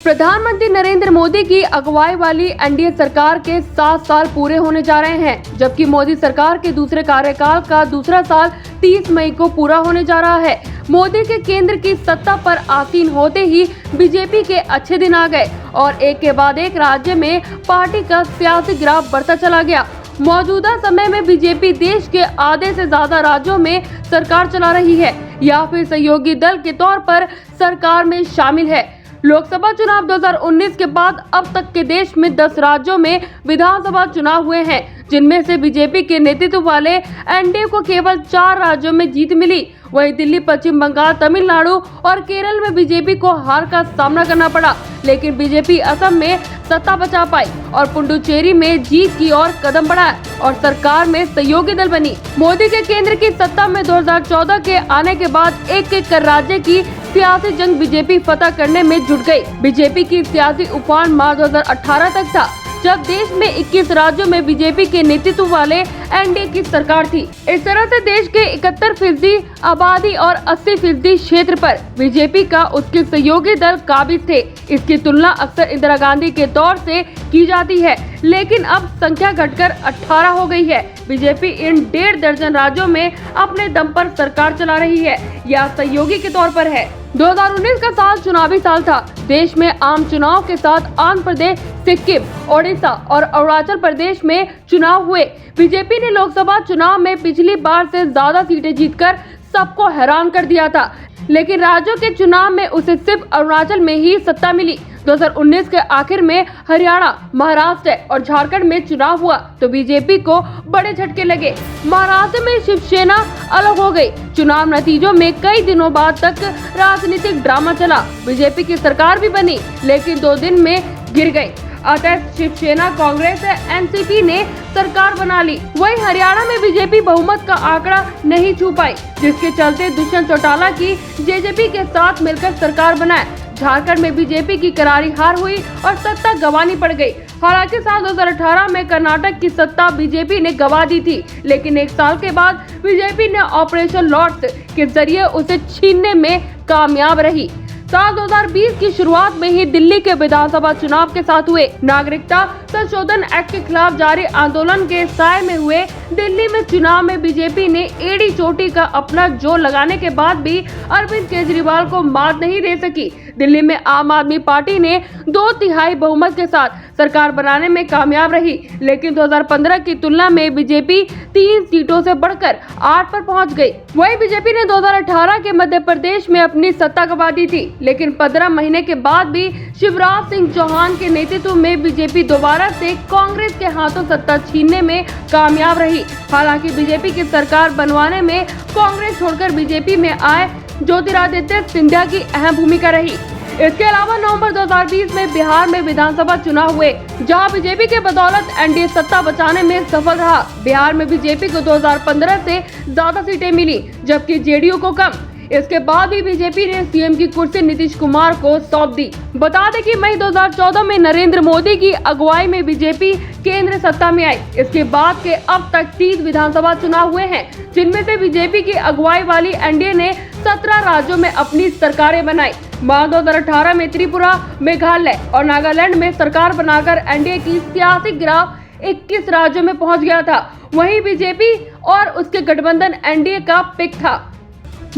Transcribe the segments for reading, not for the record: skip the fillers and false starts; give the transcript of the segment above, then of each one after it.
प्रधानमंत्री नरेंद्र मोदी की अगुवाई वाली एनडीए सरकार के 7 साल पूरे होने जा रहे हैं, जबकि मोदी सरकार के दूसरे कार्यकाल का दूसरा साल 30 मई को पूरा होने जा रहा है। मोदी के केंद्र की सत्ता पर आसीन होते ही बीजेपी के अच्छे दिन आ गए और एक के बाद एक राज्य में पार्टी का सियासी ग्राफ बढ़ता चला गया। मौजूदा समय में बीजेपी देश के आधे से ज्यादा राज्यों में सरकार चला रही है या फिर सहयोगी दल के तौर पर सरकार में शामिल है। लोकसभा चुनाव 2019 के बाद अब तक के देश में 10 राज्यों में विधानसभा चुनाव हुए हैं, जिनमें से बीजेपी के नेतृत्व वाले एनडीए को केवल 4 राज्यों में जीत मिली। वहीं दिल्ली, पश्चिम बंगाल, तमिलनाडु और केरल में बीजेपी को हार का सामना करना पड़ा, लेकिन बीजेपी असम में सत्ता बचा पाई और पुडुचेरी में जीत की ओर कदम बढ़ाया और सरकार में सहयोगी दल बनी। मोदी के केंद्र की सत्ता में 2014 के आने के बाद एक एक कर राज्य की सियासी जंग बीजेपी फतह करने में जुट गई। बीजेपी की सियासी उफान मार्च 2018 तक था, जब देश में 21 राज्यों में बीजेपी के नेतृत्व वाले एनडीए की सरकार थी। इस तरह से देश के 71% आबादी और 80% क्षेत्र पर बीजेपी का उत्कृष्ट सहयोगी दल काबिज थे। इसकी तुलना अक्सर इंदिरा गांधी के दौर से की जाती है, लेकिन अब संख्या घटकर 18 हो गई है। बीजेपी इन 1.5 दर्जन राज्यों में अपने दम पर सरकार चला रही है या सहयोगी के तौर पर है। 2019 का साल चुनावी साल था। देश में आम चुनाव के साथ आंध्र प्रदेश, सिक्किम, ओडिशा और अरुणाचल प्रदेश में चुनाव हुए। बीजेपी ने लोकसभा चुनाव में पिछली बार से ज्यादा सीटें जीतकर सबको हैरान कर दिया था, लेकिन राज्यों के चुनाव में उसे सिर्फ अरुणाचल में ही सत्ता मिली। 2019 के आखिर में हरियाणा, महाराष्ट्र और झारखंड में चुनाव हुआ तो बीजेपी को बड़े झटके लगे। महाराष्ट्र में शिवसेना अलग हो गई। चुनाव नतीजों में कई दिनों बाद तक राजनीतिक ड्रामा चला। बीजेपी की सरकार भी बनी, लेकिन 2 दिन में गिर गई। अतः शिवसेना, कांग्रेस, एनसीपी ने सरकार बना ली। वहीं हरियाणा में बीजेपी बहुमत का आंकड़ा नहीं छू पाई, जिसके चलते दुष्यंत चौटाला की जेजेपी के साथ मिलकर सरकार बनाए। झारखंड में बीजेपी की करारी हार हुई और सत्ता गंवानी पड़ गई। हालांकि साल 2018 में कर्नाटक की सत्ता बीजेपी ने गंवा दी थी, लेकिन 1 साल के बाद बीजेपी ने ऑपरेशन लॉर्ड्स के जरिए उसे छीनने में कामयाब रही। साल 2020 की शुरुआत में ही दिल्ली के विधानसभा चुनाव के साथ हुए नागरिकता संशोधन एक्ट के खिलाफ जारी आंदोलन के साए में हुए दिल्ली में चुनाव में बीजेपी ने एड़ी चोटी का अपना जोर लगाने के बाद भी अरविंद केजरीवाल को मात नहीं दे सकी। दिल्ली में आम आदमी पार्टी ने 2/3 बहुमत के साथ सरकार बनाने में कामयाब रही, लेकिन 2015 की तुलना में बीजेपी 3 सीटों से बढ़कर 8 पर पहुंच गई। वहीं बीजेपी ने 2018 के मध्य प्रदेश में अपनी सत्ता गंवा दी थी, लेकिन 15 महीने के बाद भी शिवराज सिंह चौहान के नेतृत्व में बीजेपी दोबारा से कांग्रेस के हाथों सत्ता छीनने में कामयाब रही। हालांकि बीजेपी की सरकार बनवाने में कांग्रेस छोड़कर बीजेपी में आए ज्योतिरादित्य सिंधिया की अहम भूमिका रही। इसके अलावा नवंबर 2020 में बिहार में विधानसभा चुनाव हुए, जहां बीजेपी के बदौलत एनडीए सत्ता बचाने में सफल रहा। बिहार में बीजेपी को 2015 से ज्यादा सीटें मिली, जबकि जेडीयू को कम। इसके बाद भी बीजेपी ने सीएम की कुर्सी नीतीश कुमार को सौंप दी। बता दें कि मई 2014 में नरेंद्र मोदी की अगुवाई में बीजेपी केंद्र सत्ता में आई। इसके बाद के अब तक 30 विधानसभा चुनाव हुए हैं, जिनमें से बीजेपी की अगुवाई वाली एनडीए ने 17 राज्यों में अपनी सरकारें बनाई। मार्च 2018 में त्रिपुरा, मेघालय और नागालैंड में सरकार बनाकर एनडीए की सियासी ग्राफ 21 राज्यों में पहुंच गया था। वहीं बीजेपी और उसके गठबंधन एनडीए का पिक था।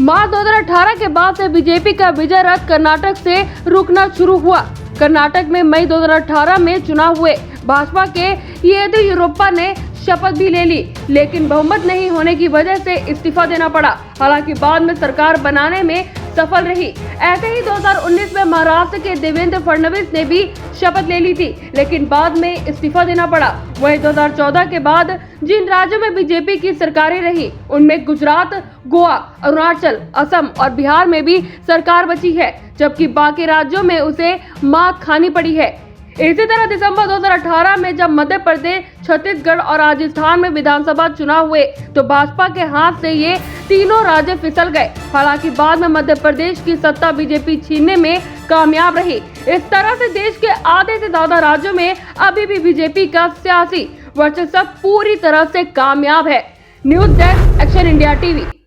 मार्च 2018 के बाद से बीजेपी का विजय रथ कर्नाटक से रुकना शुरू हुआ। कर्नाटक में मई 2018 में चुनाव हुए। भाजपा के येदियुरप्पा ने शपथ भी ले ली, लेकिन बहुमत नहीं होने की वजह से इस्तीफा देना पड़ा। हालांकि बाद में सरकार बनाने में सफल रही। ऐसे ही 2019 में महाराष्ट्र के देवेंद्र फडणवीस ने भी शपथ ले ली थी, लेकिन बाद में इस्तीफा देना पड़ा। वहीं 2014 के बाद जिन राज्यों में बीजेपी की सरकारें रही, उनमें गुजरात, गोवा, अरुणाचल, असम और बिहार में भी सरकार बची है, जबकि बाकी राज्यों में उसे मात खानी पड़ी है। इसी तरह दिसंबर 2018 में जब मध्य प्रदेश, छत्तीसगढ़ और राजस्थान में विधानसभा चुनाव हुए तो भाजपा के हाथ से ये तीनों राज्य फिसल गए। हालांकि बाद में मध्य प्रदेश की सत्ता बीजेपी छीनने में कामयाब रही। इस तरह से देश के आधे से ज्यादा राज्यों में अभी भी बीजेपी का सियासी वर्चस्व पूरी तरह से कामयाब है। News desk, action India TV.